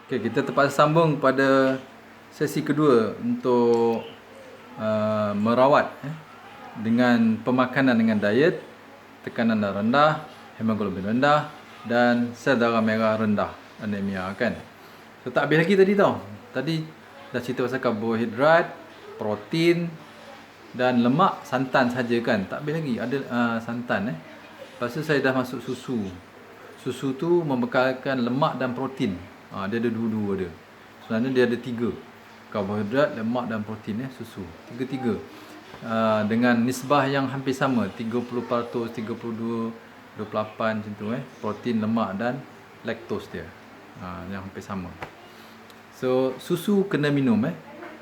Okay, kita terpaksa sambung pada sesi kedua untuk merawat dengan pemakanan dengan diet, tekanan darah rendah, hemoglobin rendah dan sel darah merah rendah, anemia kan. So tak habis lagi tadi tau. Tadi dah cerita pasal karbohidrat, protein dan lemak, santan saja kan. Tak habis lagi ada santan Lepas tu saya dah masuk susu. Susu tu membekalkan lemak dan protein. Dia ada dua-dua dia. Sebenarnya dia ada 3. Karbohidrat, lemak dan protein susu. Tiga-tiga. Dengan nisbah yang hampir sama, 30%, 32, 28 macam tu Protein, lemak dan laktos dia. Yang hampir sama. So susu kena minum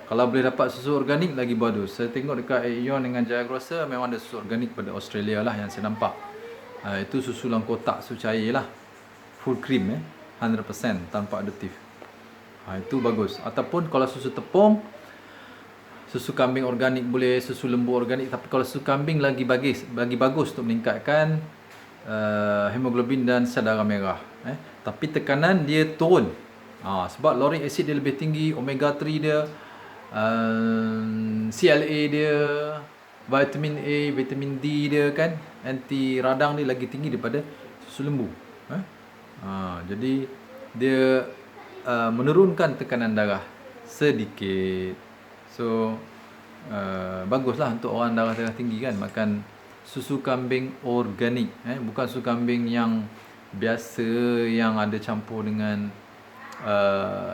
Kalau boleh dapat susu organik lagi bagus. Saya tengok dekat Aeon dengan Jaya Grocer memang ada susu organik pada Australia lah yang saya nampak. Itu susu dalam kotak, susu cair lah. Full cream 100% tanpa aditif. Itu bagus. Ataupun kalau susu tepung, susu kambing organik boleh, susu lembu organik. Tapi kalau susu kambing lagi bagus untuk meningkatkan hemoglobin dan sel darah merah. Tapi tekanan dia turun. Sebab lauric acid dia lebih tinggi, omega 3 dia, CLA dia, vitamin A, vitamin D dia kan, anti radang dia lagi tinggi daripada susu lembu. Jadi dia menurunkan tekanan darah sedikit. So baguslah untuk orang darah tinggi kan makan susu kambing organik, bukan susu kambing yang biasa yang ada campur dengan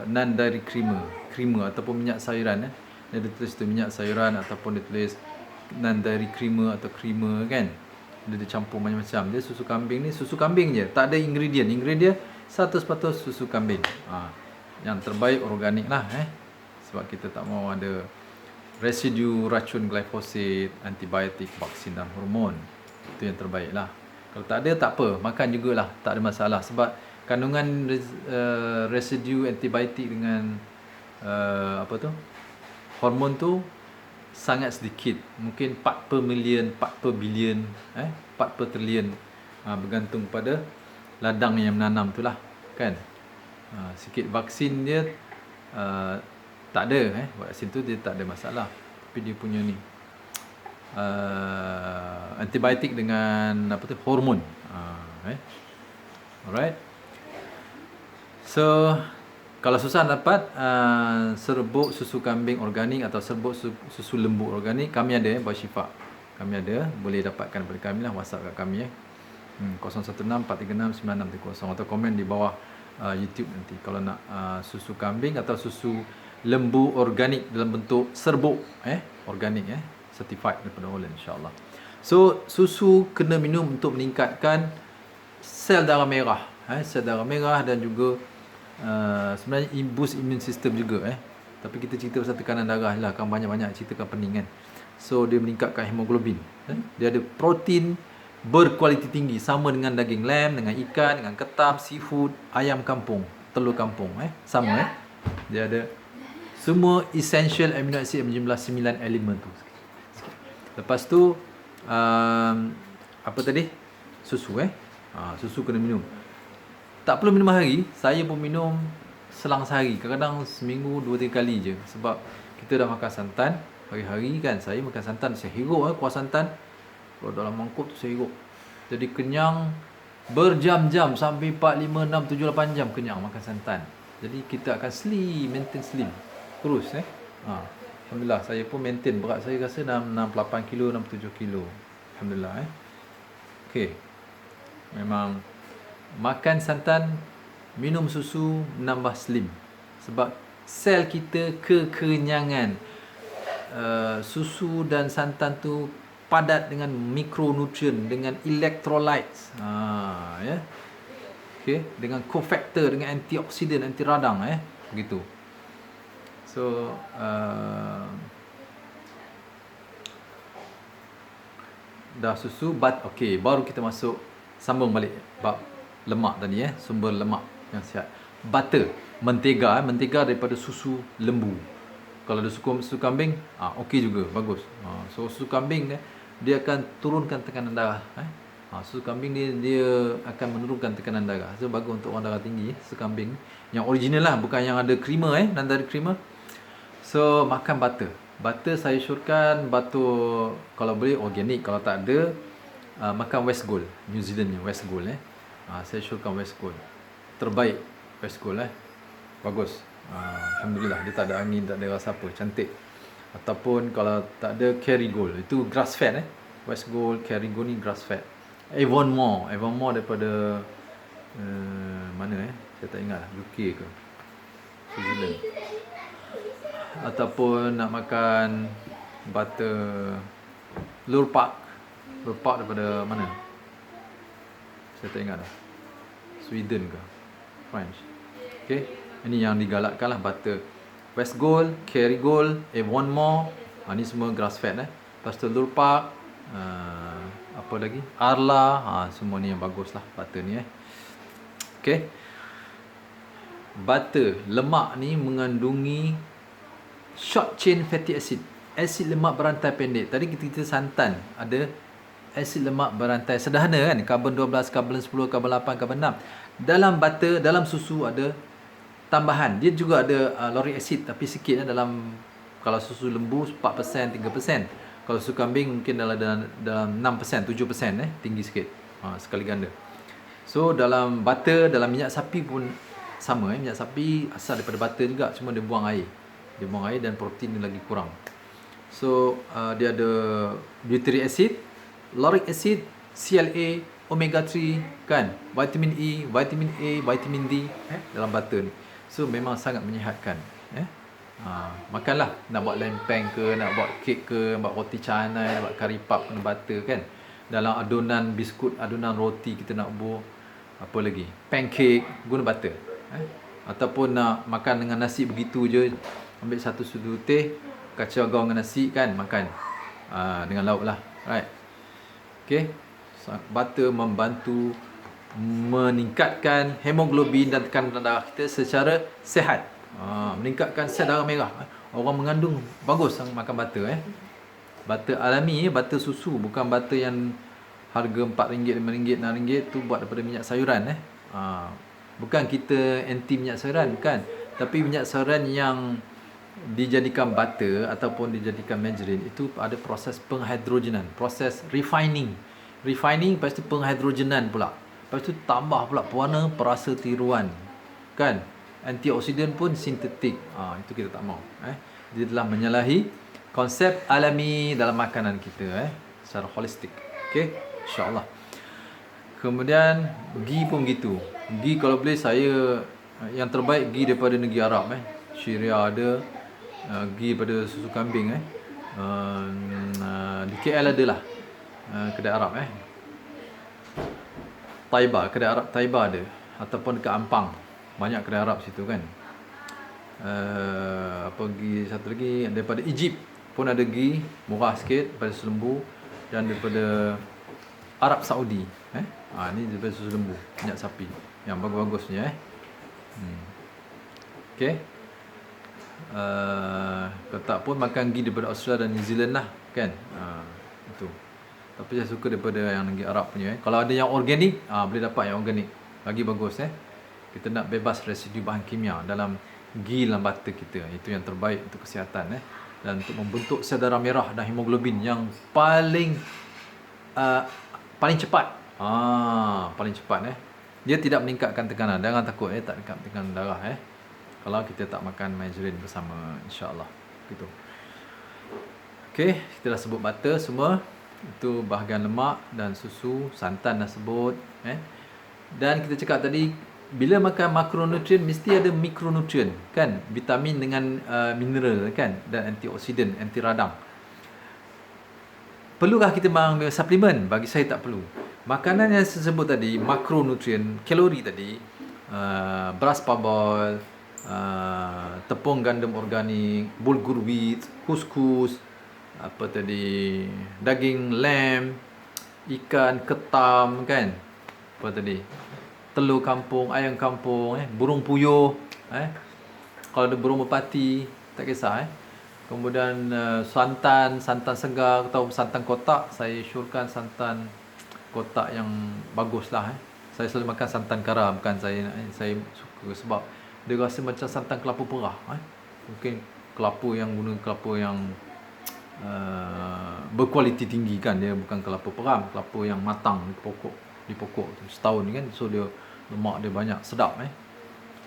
non-dairy creamer ataupun minyak sayuran. Dia tulis tu minyak sayuran ataupun dia tulis non-dairy creamer atau creamer kan. Dia campur macam-macam. Dia susu kambing ni susu kambing je, tak ada ingredient 100% susu kambing. Yang terbaik organik lah sebab kita tak mau ada residu racun glyphosate, antibiotik, vaksin dan hormon. Itu yang terbaik lah. Kalau tak ada tak apa, makan jugalah, tak ada masalah. Sebab kandungan residu antibiotik dengan hormon tu sangat sedikit. Mungkin 4 per million, 4 per billion, 4 per trillion. Bergantung pada ladang yang menanam tu lah kan. Sikit vaksin dia tak ada vaksin tu dia tak ada masalah. Tapi dia punya ni antibiotik dengan hormon. Alright. So kalau susah dapat serbuk susu kambing organik atau serbuk susu lembu organik, kami ada Buah Syifa. Kami ada, boleh dapatkan daripada kami lah, WhatsApp kat kami 016-436-9630 atau komen di bawah YouTube nanti kalau nak susu kambing atau susu lembu organik dalam bentuk serbuk organik certified daripada Holland insya-Allah. So susu kena minum untuk meningkatkan sel darah merah, sel darah merah dan juga sebenarnya boost immune system juga tapi kita cerita pasal tekanan darah lah, kan banyak-banyak ceritakan pening kan. So dia meningkatkan hemoglobin. Dia ada protein berkualiti tinggi sama dengan daging lamb, dengan ikan, dengan ketam, seafood, ayam kampung, telur kampung sama dia ada semua essential amino acid berjumlah 9 elemen tu. Lepas tu apa tadi? Susu susu kena minum. Tak perlu minum hari, saya pun minum selang sehari. Kadang-kadang seminggu 2-3 kali je. Sebab kita dah makan santan hari-hari kan. Saya makan santan, saya hirup kuah santan. Kalau dalam mangkuk tu saya hirup. Jadi kenyang berjam-jam sampai 4, 5, 6, 7, 8 jam kenyang makan santan. Jadi kita akan maintain slim terus Alhamdulillah saya pun maintain berat saya rasa dalam 68 kilo, 67 kilo. Alhamdulillah Okey. Memang makan santan, minum susu menambah slim. Sebab sel kita kekenyangan. Susu dan santan tu padat dengan mikronutrien, dengan electrolytes. Okey, dengan cofactor, dengan antioksidan, anti radang begitu. So dah susu okey, baru kita masuk sambung balik bab lemak tadi sumber lemak yang sihat. Butter, mentega daripada susu lembu. Kalau ada susu kambing okey juga, bagus. So susu kambing dia akan turunkan tekanan darah Susu kambing dia akan menurunkan tekanan darah. So bagus untuk orang darah tinggi, susu kambing. Yang original lah, bukan yang ada creamer dan ada creamer. So makan butter. Butter saya syorkan butter kalau boleh organik, kalau tak ada makan West Gold, New Zealand ni West Gold saya syorkan West Gold. Terbaik West Gold bagus. Alhamdulillah dia tak ada angin, tak ada rasa apa, cantik. Ataupun kalau tak ada Kerrygold, itu grass fed West Gold, Kerrygold ni grass fed. Avonmore daripada mana saya tak ingat lah, UK ke New Zealand. Ataupun nak makan butter Lurpak daripada mana saya tak ingat dah, Sweden ke French. Okay, ini yang digalakkan lah, butter West Gold, Kerrygold, Avonmore, ni semua grass fed Lepas tu Lurpak, apa lagi, Arla, semua ni yang bagus lah butter ni Okay, butter, lemak ni mengandungi short chain fatty acid, asid lemak berantai pendek. Tadi kita santan, ada asid lemak berantai sederhana karbon 12, karbon 10, karbon 8, karbon 6. Dalam butter, dalam susu ada tambahan. Dia juga ada lauric acid tapi sikit dalam, kalau susu lembu 4%, 3%. Kalau susu kambing mungkin dalam 6%, 7%, tinggi sikit. Sekali ganda. So dalam butter, dalam minyak sapi pun sama minyak sapi asal daripada butter juga, cuma dia buang air. Dan protein dia lagi kurang. So dia ada butyric acid, lauric acid, CLA, omega 3 kan, vitamin E, vitamin A, vitamin D dalam butter ni. So memang sangat menyihatkan. Makanlah, nak buat lempeng ke, nak buat kek ke, buat roti canai, nak buat kari puff guna butter kan. Dalam adunan biskut, adunan roti kita nak buat apa lagi, pancake guna butter. Ataupun nak makan dengan nasi begitu je, ambil satu sudu teh, kacau gaul dengan nasi kan, makan dengan lauk lah, right. Okay, so, butter membantu meningkatkan hemoglobin dan tekanan darah kita secara sihat. Meningkatkan sel darah merah. Orang mengandung bagus makan butter butter alami, butter susu, bukan butter yang harga RM4, RM5, RM6 tu buat daripada minyak sayuran bukan kita anti minyak sayuran, bukan, tapi minyak sayuran yang dijadikan butter ataupun dijadikan margarine itu ada proses penghidrogenan, proses refining, lepas tu penghidrogenan pula, lepas tu tambah pula pewarna, perasa tiruan kan, antioksidan pun sintetik. Itu kita tak mau. Dia telah menyalahi konsep alami dalam makanan kita secara holistik. Okey, insya-Allah. Kemudian ghee pun gitu. Ghee kalau boleh saya yang terbaik ghee daripada negeri Arab Syria ada, ghee daripada susu kambing di KL adalah kedai Arab Taiba, kedai Arab Taiba ada, ataupun dekat Ampang banyak kedai Arab situ kan. Apa ghee satu lagi daripada Egypt pun ada ghee murah sikit daripada susu lembu, dan daripada Arab Saudi ni daripada susu lembu, minyak sapi yang bagus-bagusnya Okey. Kalau tak pun makan ghee daripada Australia dan New Zealand lah kan. Itu. Tapi saya suka daripada yang negeri Arab punya Kalau ada yang organik, boleh dapat yang organik, lagi bagus Kita nak bebas residu bahan kimia dalam ghee dalam butter kita. Itu yang terbaik untuk kesihatan dan untuk membentuk sel darah merah dan hemoglobin yang paling cepat. Paling cepat Dia tidak meningkatkan tekanan. Jangan takut tak meningkatkan tekanan darah kalau kita tak makan margarine bersama, insya-Allah. Gitu. Okey, kita dah sebut butter semua. Itu bahagian lemak dan susu, santan dah sebut Dan kita cakap tadi, bila makan makronutrien mesti ada mikronutrien kan, vitamin dengan mineral kan, dan antioksidan, anti radang. Perlukah kita mengambil suplemen? Bagi saya tak perlu. Makanan yang saya sebut tadi, makronutrien, kalori tadi, beras parboil, tepung gandum organik, bulgur wheat, couscous, apa tadi, daging lamb, ikan ketam kan, apa tadi, telur kampung, ayam kampung, burung puyuh, kalau ada burung merpati tak kisah Kemudian santan segar atau santan kotak, saya syorkan santan kotak yang bagus lah. Saya selalu makan santan kara, bukan saya suka sebab dia rasa macam santan kelapa perah. Mungkin kelapa yang guna kelapa yang berkualiti tinggi kan, dia bukan kelapa peram, kelapa yang matang di pokok tu, setahun kan, so dia lemak dia banyak, sedap.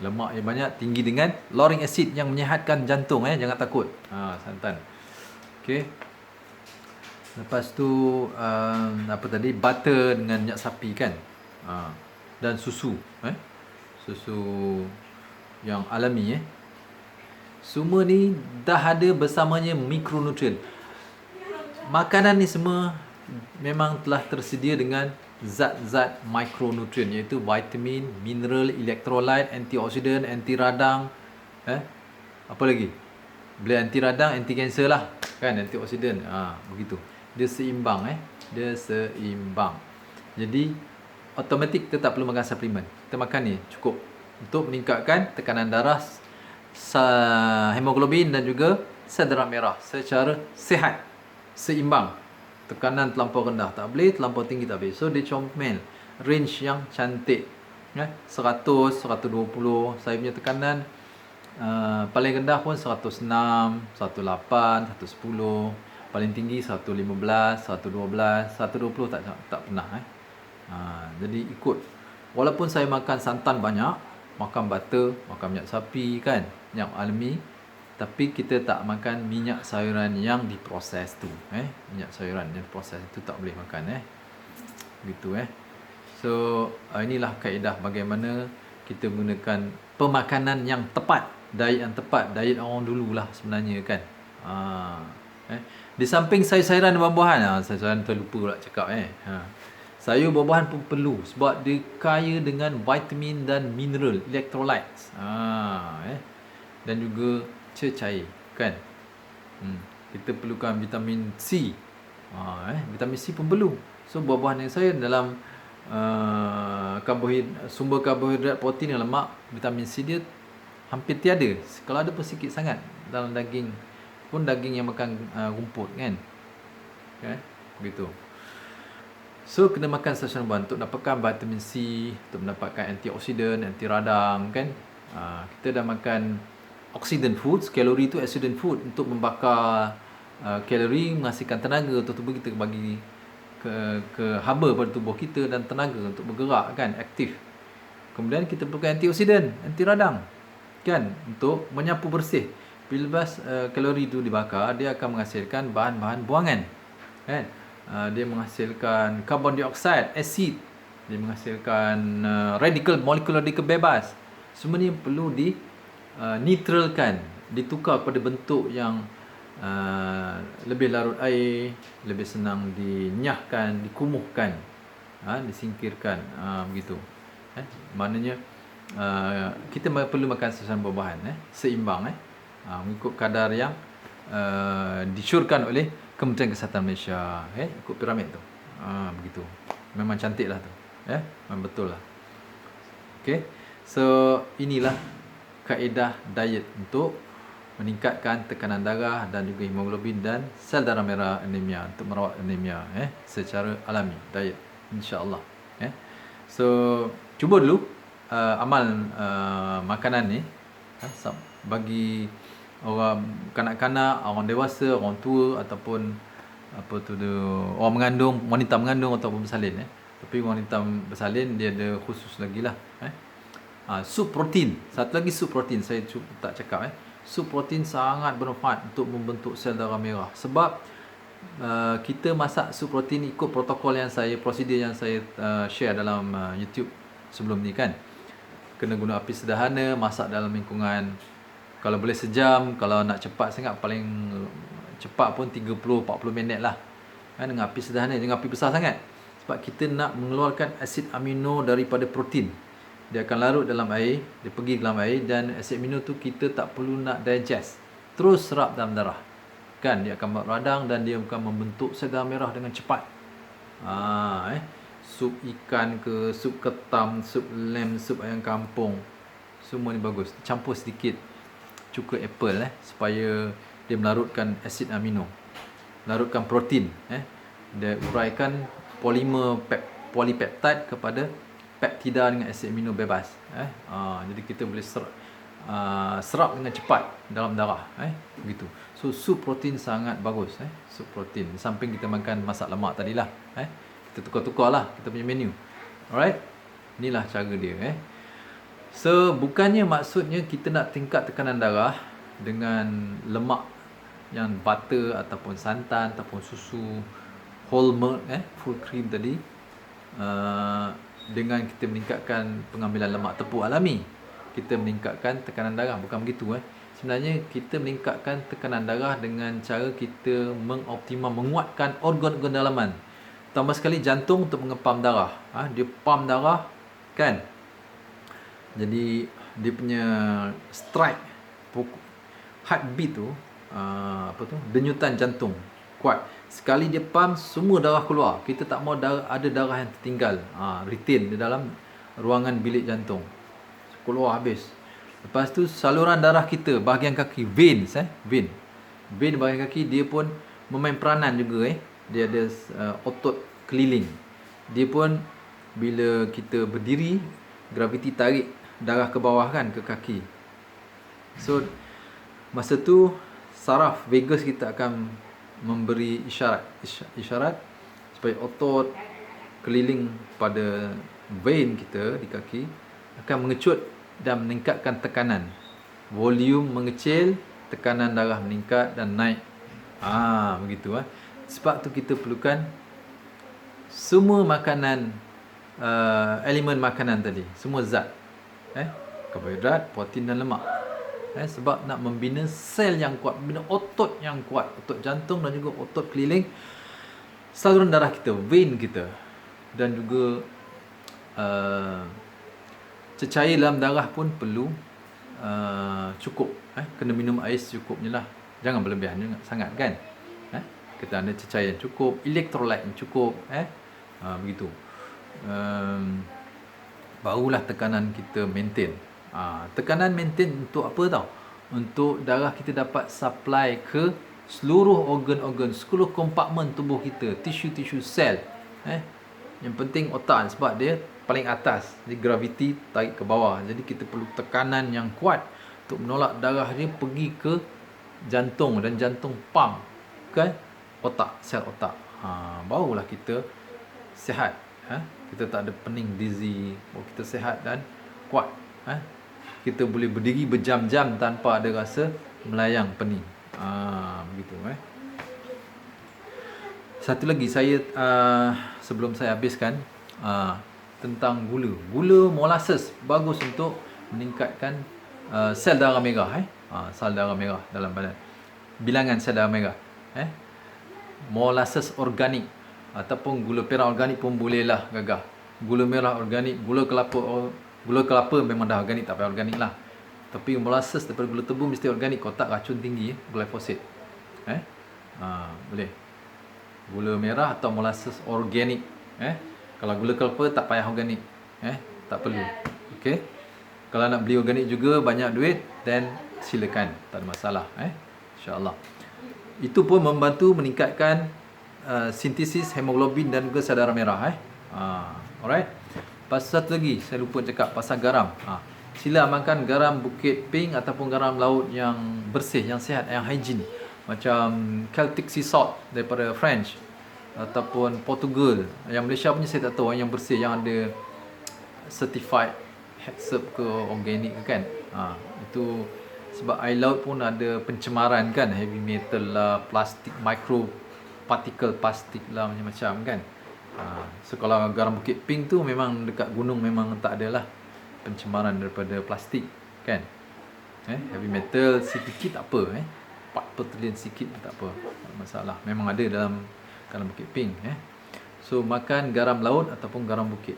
Lemak dia banyak, tinggi dengan lauric acid yang menyihatkan jantung. Jangan takut. Santan. Okey. Lepas tu apa tadi, butter dengan minyak sapi kan, dan susu, susu yang alami. Semua ni dah ada bersamanya mikronutrien. Makanan ni semua memang telah tersedia dengan zat-zat mikronutrien, iaitu vitamin, mineral, elektrolit, antioksidan, anti radang, apa lagi? Bila anti radang, anti kanser lah kan, antioksidan. Begitu. Dia seimbang. Dia seimbang. Jadi automatik kita tak perlu makan suplemen. Kita makan ni cukup untuk meningkatkan tekanan darah, hemoglobin dan juga sel darah merah secara sihat, seimbang. Tekanan terlampau rendah tak boleh, terlampau tinggi tak boleh. So dia comel range yang cantik. 100, 120. Saya punya tekanan paling rendah pun 106, 108, 110. Paling tinggi 115, 112, 120 tak pernah. Jadi ikut. Walaupun saya makan santan banyak, makan butter, makan minyak sapi kan, yang alami, tapi kita tak makan minyak sayuran yang diproses tu. Minyak sayuran yang diproses tu tak boleh makan. Gitu. So inilah kaedah bagaimana kita gunakan pemakanan yang tepat, diet yang tepat, diet orang dulu lah sebenarnya kan. Di samping sayur-sayuran dan buah-buahan, sayur-sayuran terlupa pula cakap. Sayur buah-buahan pun perlu sebab dia kaya dengan vitamin dan mineral, electrolytes. Dan juga cecair kan. Kita perlukan vitamin C. Vitamin C pun perlu. So buah-buahan yang saya dalam sumber karbohidrat, protein dan lemak, vitamin C dia hampir tiada. Kalau ada pun sikit sangat dalam daging, pun daging yang makan rumput kan. Begitu. So kena makan sayur buah untuk dapatkan vitamin C, untuk mendapatkan antioksidan, anti radang kan. Kita dah makan oxidant foods, kalori tu oxidant food, untuk membakar kalori, menghasilkan tenaga untuk tubuh kita, bagi ke haba pada tubuh kita dan tenaga untuk bergerak kan, aktif. Kemudian kita perlukan antioksidan, anti radang kan, untuk menyapu bersih. Bila kalori itu dibakar, dia akan menghasilkan bahan-bahan buangan kan. Dia menghasilkan karbon dioksida, asid, dia menghasilkan molekul radikal bebas. Semua ni perlu neutralkan, ditukar pada bentuk yang lebih larut air, lebih senang dinyahkan, dikumuhkan, disingkirkan, begitu. Maknanya kita perlu makan sayuran buah-buahan seimbang, mengikut kadar yang disyorkan oleh Kementerian Kesihatan Malaysia, ikut piramid tu. Begitu. Memang cantik lah tu. Memang betul lah. Okay. So inilah kaedah diet untuk meningkatkan tekanan darah dan juga hemoglobin dan sel darah merah anemia, untuk merawat anemia secara alami, diet, insya-Allah. So cuba dulu amal makanan ni bagi orang kanak-kanak, orang dewasa, orang tua, ataupun orang mengandung, wanita mengandung ataupun bersalin. Tapi wanita bersalin dia ada khusus lagi lah. Sup protein, satu lagi sup protein saya tak cakap. Sup protein sangat bermanfaat untuk membentuk sel darah merah. Sebab kita masak sup protein ikut protokol yang prosedur yang saya share dalam YouTube sebelum ni kan. Kena guna api sederhana, masak dalam lingkungan, kalau boleh sejam, kalau nak cepat sangat, paling cepat pun 30-40 minit lah. Dengan api sederhana, dengan api besar sangat. Sebab kita nak mengeluarkan asid amino daripada protein. Dia akan larut dalam air, dia pergi dalam air, dan asid amino tu kita tak perlu nak digest, terus serap dalam darah. Kan, dia akan radang dan dia akan membentuk sel darah merah dengan cepat. Sup ikan ke, sup ketam, sup lem, sup ayam kampung, semua ni bagus. Campur sedikit cuka apple supaya dia melarutkan asid amino, larutkan protein, dia uraikan polimer polipeptide kepada peptida dengan asid amino bebas. Jadi kita boleh serap dengan cepat dalam darah. Begitu. So sup protein sangat bagus. Sup protein. Di samping kita makan masak lemak tadilah. Kita tukar-tukarlah kita punya menu. Alright. Inilah cara dia. So bukannya maksudnya kita nak tingkat tekanan darah dengan lemak yang butter ataupun santan ataupun susu whole milk, full cream tadi, dengan kita meningkatkan pengambilan lemak tepung alami kita meningkatkan tekanan darah. Bukan begitu. Sebenarnya kita meningkatkan tekanan darah dengan cara kita menguatkan organ-organ dalaman, tambah sekali jantung untuk mengepam darah. Dia pam darah kan, jadi dia punya strike, heartbeat tu, denyutan jantung kuat. Sekali dia pump, semua darah keluar. Kita tak mau ada darah yang tertinggal, retain di dalam ruangan bilik jantung, keluar habis. Lepas tu saluran darah kita bahagian kaki, veins, vein bahagian kaki, dia pun memain peranan juga. Dia ada otot keliling. Dia pun bila kita berdiri, graviti tarik darah ke bawah kan, ke kaki. So masa tu saraf vagus kita akan memberi isyarat supaya otot keliling pada vein kita di kaki akan mengecut dan meningkatkan tekanan. Volume mengecil, tekanan darah meningkat dan naik. Begitu. Sebab tu kita perlukan semua makanan, elemen makanan tadi, semua zat, karbohidrat, protein dan lemak. Sebab nak membina sel yang kuat, membina otot yang kuat, otot jantung dan juga otot keliling saluran darah kita, vein kita, dan juga cecair dalam darah pun perlu cukup. Kena minum air secukupnya lah, jangan berlebihan sangat kan. Kita ada cecair yang cukup, elektrolit yang cukup, begitu. Barulah tekanan kita maintain. Tekanan maintain untuk apa tau? Untuk darah kita dapat supply ke seluruh organ-organ, seluruh kompartmen tubuh kita, tisu-tisu sel. Yang penting otak, sebab dia paling atas, jadi graviti tarik ke bawah. Jadi kita perlu tekanan yang kuat untuk menolak darah dia pergi ke jantung, dan jantung pump ke otak, sel otak. Barulah kita sihat. Kita tak ada pening, dizzy. Kita sihat dan kuat. Kita boleh berdiri berjam-jam tanpa ada rasa melayang, pening. Begitu. Satu lagi saya sebelum saya habiskan, tentang gula. Gula molasses bagus untuk meningkatkan sel darah merah. Sel darah merah dalam badan, bilangan sel darah merah. Molasses organik ataupun gula merah organik pun bolehlah gagah. Gula merah organik, gula kelapa memang dah organik, tak payah organik lah. Tapi molasses daripada gula tebu mesti organik, kotak racun tinggi, glyphosate. Boleh. Gula merah atau molasses organik. Kalau gula kelapa tak payah organik. Tak perlu. Okey. Kalau nak beli organik juga banyak duit, then silakan, tak ada masalah. InsyaAllah. Itu pun membantu meningkatkan sintesis hemoglobin dan juga sel darah merah. Alright. Pasal satu lagi saya lupa cakap pasal garam. Sila makan garam Bukit Pink ataupun garam laut yang bersih, yang sihat, yang hygiene. Macam Celtic Sea Salt daripada French ataupun Portugal. Yang Malaysia punya saya tak tahu, yang bersih, yang ada certified HACCP ke organic ke kan. Itu sebab air laut pun ada pencemaran kan, heavy metal lah, plastik, micro particle plastik lah, macam-macam kan. So kalau garam Bukit Pink tu memang dekat gunung memang tak ada lah pencemaran daripada plastik kan. Heavy metal sikit tak apa, part petrolium sikit tak apa, tak masalah. Memang ada dalam garam Bukit Pink. So makan garam laut ataupun garam bukit,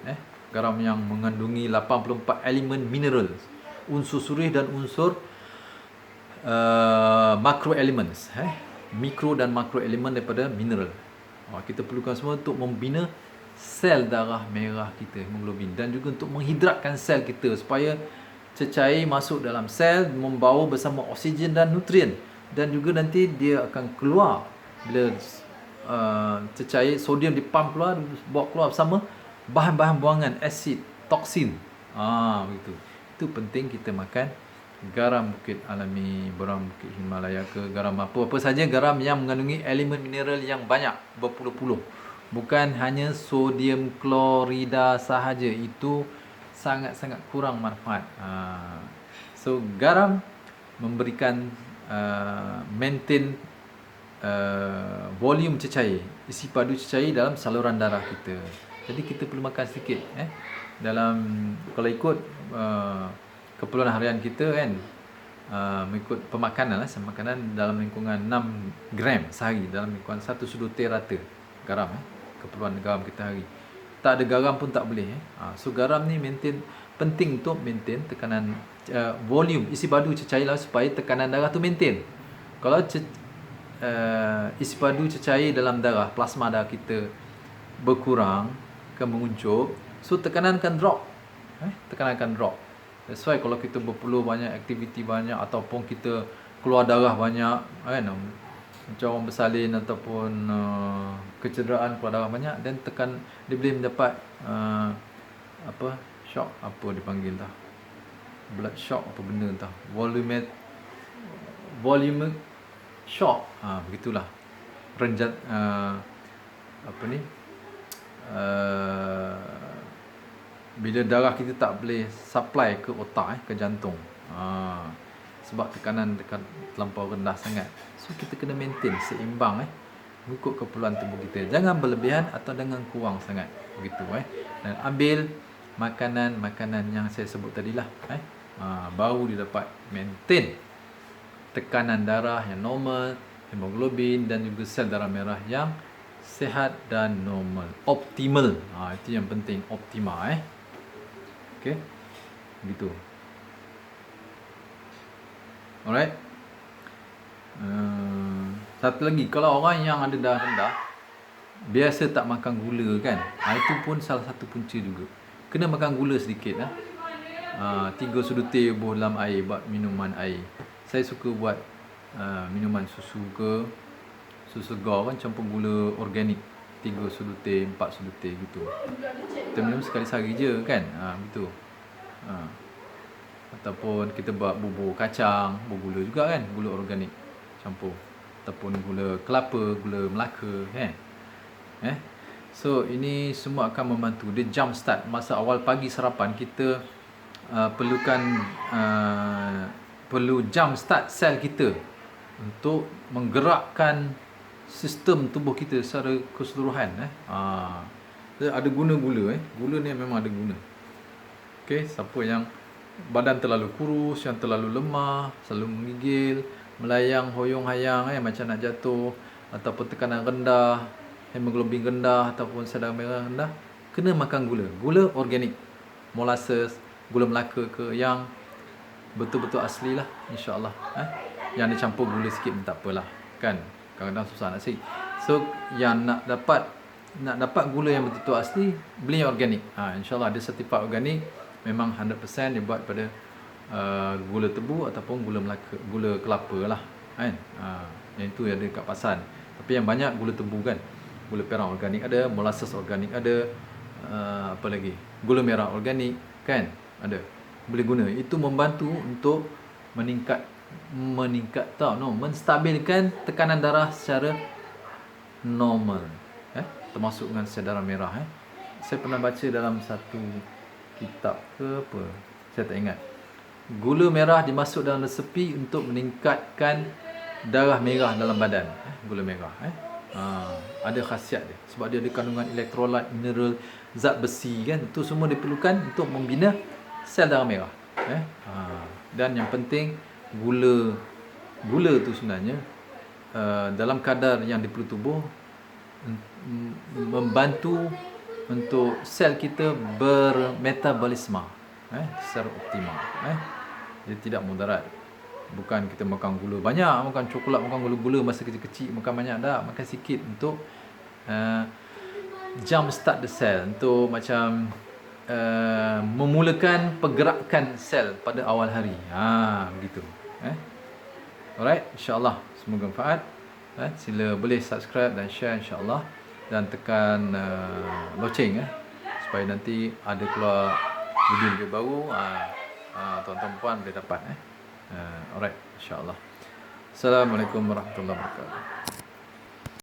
garam yang mengandungi 84 elemen mineral, unsur surih dan unsur macro elements, mikro dan makro elemen daripada mineral. Kita perlukan semua untuk membina sel darah merah kita, hemoglobin, dan juga untuk menghidratkan sel kita supaya cecair masuk dalam sel membawa bersama oksigen dan nutrien, dan juga nanti dia akan keluar bila cecair sodium dipump keluar, bawa keluar bersama bahan-bahan buangan, asid, toksin. Begitu. Itu penting kita makan garam bukit alami, garam bukit Himalaya ke garam apa saja garam yang mengandungi elemen mineral yang banyak berpuluh-puluh. Bukan hanya sodium klorida sahaja, itu sangat-sangat kurang manfaat. So garam memberikan maintain volume cecair, isi padu cecair dalam saluran darah kita. Jadi kita perlu makan sedikit dalam, kalau ikut keperluan harian kita kan, mengikut pemakanan makanan dalam lingkungan 6 gram sehari, dalam lingkungan 1 sudut teh rata garam, keperluan garam kita hari. Tak ada garam pun tak boleh. So garam ni penting untuk maintain tekanan volume isi padu cecair lah, supaya tekanan darah tu maintain. Kalau isi padu cecair dalam darah, plasma darah kita berkurang ke menguncup, so tekanan akan drop. Tekanan akan drop. That's why kalau kita berpeluh banyak, aktiviti banyak, ataupun kita keluar darah banyak kan, macam orang bersalin ataupun kecederaan keluar darah banyak, dan dia boleh mendapat shock, apa dipanggil tah, blood shock, apa benda entah, volume shock, begitulah, renjat bila darah kita tak boleh supply ke otak, ke jantung, sebab tekanan terlampau rendah sangat. So kita kena maintain seimbang mengikut keperluan tubuh kita. Jangan berlebihan atau jangan kurang sangat, begitu Dan ambil makanan yang saya sebut tadilah, baru dia dapat maintain tekanan darah yang normal, hemoglobin dan juga sel darah merah yang sihat dan normal, optimal. Itu yang penting, optima. Okey, begitu. Alright. Satu lagi, kalau orang yang ada darah rendah biasa tak makan gula kan, itu pun salah satu punca juga. Kena makan gula sedikit 3 sudut teh buah dalam air, buat minuman air. Saya suka buat minuman susu ke susu segar kan, campur gula organik, 3 sudut teh, 4 sudut teh gitu. Kita minum sekali sehari je kan, begitu. Ataupun kita buat bubur kacang, bergula juga kan, gula organik campur, ataupun gula kelapa, gula Melaka kan. So ini semua akan membantu. Dia jump start masa awal pagi sarapan. Kita perlu jump start sel kita untuk menggerakkan sistem tubuh kita secara keseluruhan. Ada guna gula. Gula ni memang ada guna. Okey, siapa yang badan terlalu kurus, yang terlalu lemah, selalu menggigil, melayang hoyong-hayang macam nak jatuh, ataupun tekanan rendah, hemoglobin rendah, ataupun sel darah merah rendah, kena makan gula. Gula organik, molasses, gula Melaka ke, yang betul-betul asli lah, insya-Allah. Yang dicampur gula sikit pun tak apalah kan, kadang-kadang susah nak cari. So yang nak dapat gula yang betul-betul asli, beli yang organik. Insya-Allah ada sertifikat organik, memang 100% dibuat pada gula tebu ataupun gula Melaka, gula kelapa lah kan. Yang itu yang ada kat pasar. Tapi yang banyak gula tebu kan. Gula perang organik ada, molasses organik ada, apa lagi, gula merah organik kan ada, boleh guna. Itu membantu untuk menstabilkan tekanan darah secara normal, termasuk dengan sel darah merah. Saya pernah baca dalam satu kitab ke apa, saya tak ingat, gula merah dimasuk dalam resepi untuk meningkatkan darah merah dalam badan. Gula merah ada khasiat dia, sebab dia ada kandungan elektrolit, mineral, zat besi kan. Itu semua diperlukan untuk membina sel darah merah. Dan yang penting, gula tu sebenarnya dalam kadar yang diperlukan tubuh membantu untuk sel kita bermetabolisme secara optimal. Dia tidak mudarat. Bukan kita makan gula banyak, makan coklat, makan gula-gula masa kecil-kecil, makan banyak dah, makan sikit untuk jump start the cell, untuk macam memulakan pergerakan sel pada awal hari. Begitu. Alright, insya-Allah semoga manfaat. Sila boleh subscribe dan share insya-Allah, dan tekan loceng supaya nanti ada keluar video baru, tuan-tuan puan boleh dapat. Alright, insya-Allah. Assalamualaikum warahmatullahi wabarakatuh.